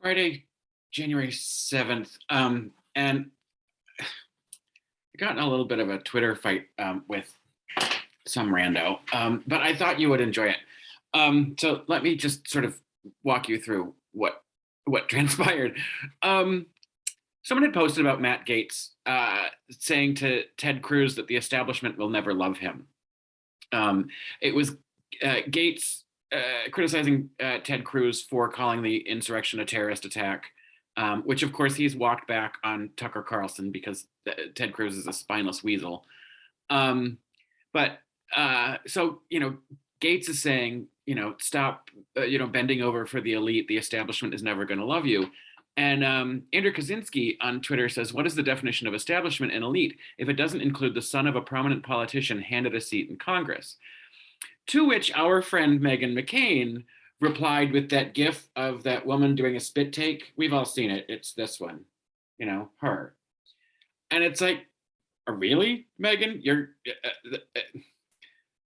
Friday, January 7th. And I got in a little bit of a Twitter fight with some rando, but I thought you would enjoy it. So let me just sort of walk you through what transpired. Um, Someone had posted about Matt Gaetz saying to Ted Cruz that the establishment will never love him. It was Gaetz criticizing Ted Cruz for calling the insurrection a terrorist attack, which of course he's walked back on Tucker Carlson because Ted Cruz is a spineless weasel. Um, but so Gaetz is saying, stop, bending over for the elite. The establishment is never going to love you. And Andrew Kaczynski on Twitter says, "What is the definition of establishment and elite if it doesn't include the son of a prominent politician handed a seat in Congress?" To which our friend Meghan McCain replied with that gif of that woman doing a spit take. We've all seen it. It's this one, her. And it's like, really, Meghan?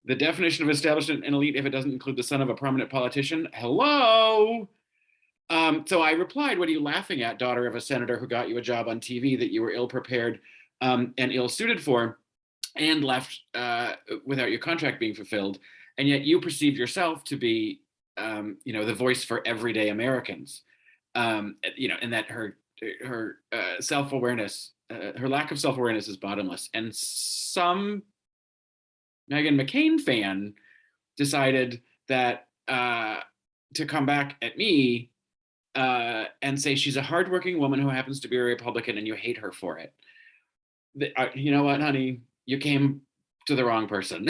The definition of establishment and elite if it doesn't include the son of a prominent politician? Hello? So I replied, "What are you laughing at, daughter of a senator who got you a job on TV that you were ill-prepared and ill-suited for and left without your contract being fulfilled? And yet you perceive yourself to be, the voice for everyday Americans, and that her self-awareness, her lack of self-awareness is bottomless." And some Meghan McCain fan decided that to come back at me and say she's a hardworking woman who happens to be a Republican and you hate her for it. You know what, honey? You came to the wrong person.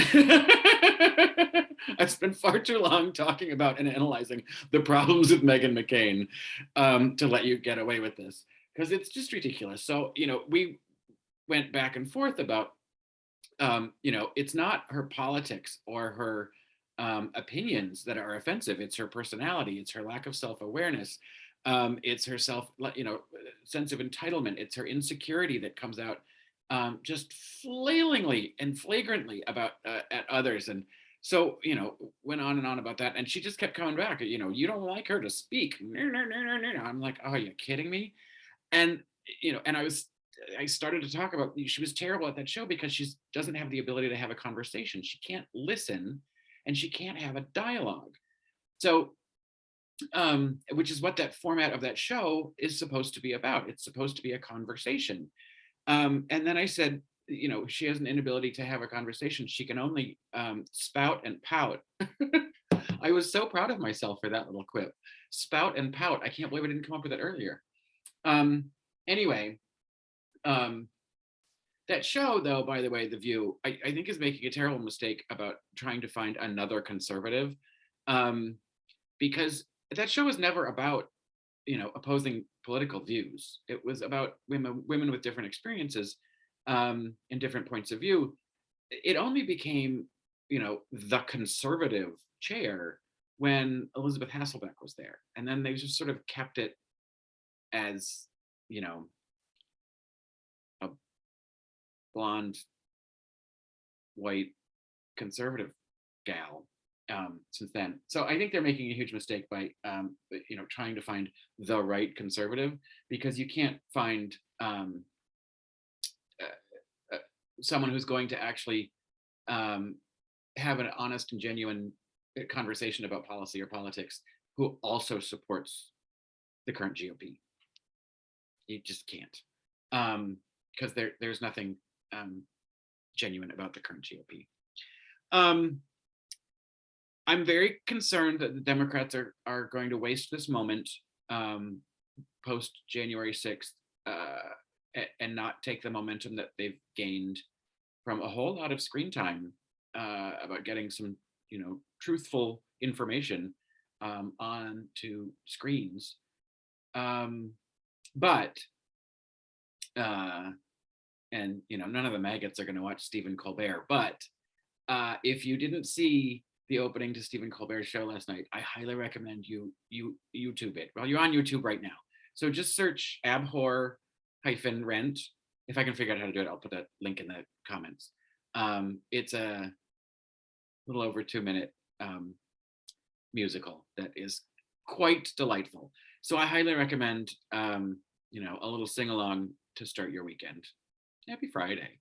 I spent far too long talking about and analyzing the problems with Meghan McCain to let you get away with this, because it's just ridiculous. So, we went back and forth about, it's not her politics or her opinions that are offensive. It's her personality. It's her lack of self-awareness. It's her sense of entitlement. It's her insecurity that comes out just flailingly and flagrantly about at others. And so, went on and on about that. And she just kept coming back. You don't like her to speak. I'm like, oh, are you kidding me? And, and I started to talk about, she was terrible at that show because she doesn't have the ability to have a conversation. She can't listen and she can't have a dialogue. So, which is what that format of that show is supposed to be about. It's supposed to be a conversation. And then I said, she has an inability to have a conversation. She can only spout and pout. I was so proud of myself for that little quip. Spout and pout. I can't believe I didn't come up with it earlier. Anyway, that show, though, by the way, The View, I think is making a terrible mistake about trying to find another conservative, because that show was never about, opposing political views. It was about women with different experiences and different points of view. It only became, the conservative chair when Elizabeth Hasselbeck was there. And then they just sort of kept it as, a blonde, white, conservative gal since then. So I think they're making a huge mistake by, trying to find the right conservative, because you can't find someone who's going to actually have an honest and genuine conversation about policy or politics who also supports the current GOP. You just can't, because there's nothing genuine about the current GOP. I'm very concerned that the Democrats are going to waste this moment post January 6th and not take the momentum that they've gained from a whole lot of screen time about getting some, truthful information onto screens. But none of the maggots are going to watch Stephen Colbert. But if you didn't see the opening to Stephen Colbert's show last night, I highly recommend you YouTube it. Well, you're on YouTube right now, so just search Abhor-Rent. If I can figure out how to do it, I'll put that link in the comments. It's a little over 2-minute musical that is quite delightful. So I highly recommend, a little sing along to start your weekend. Happy Friday.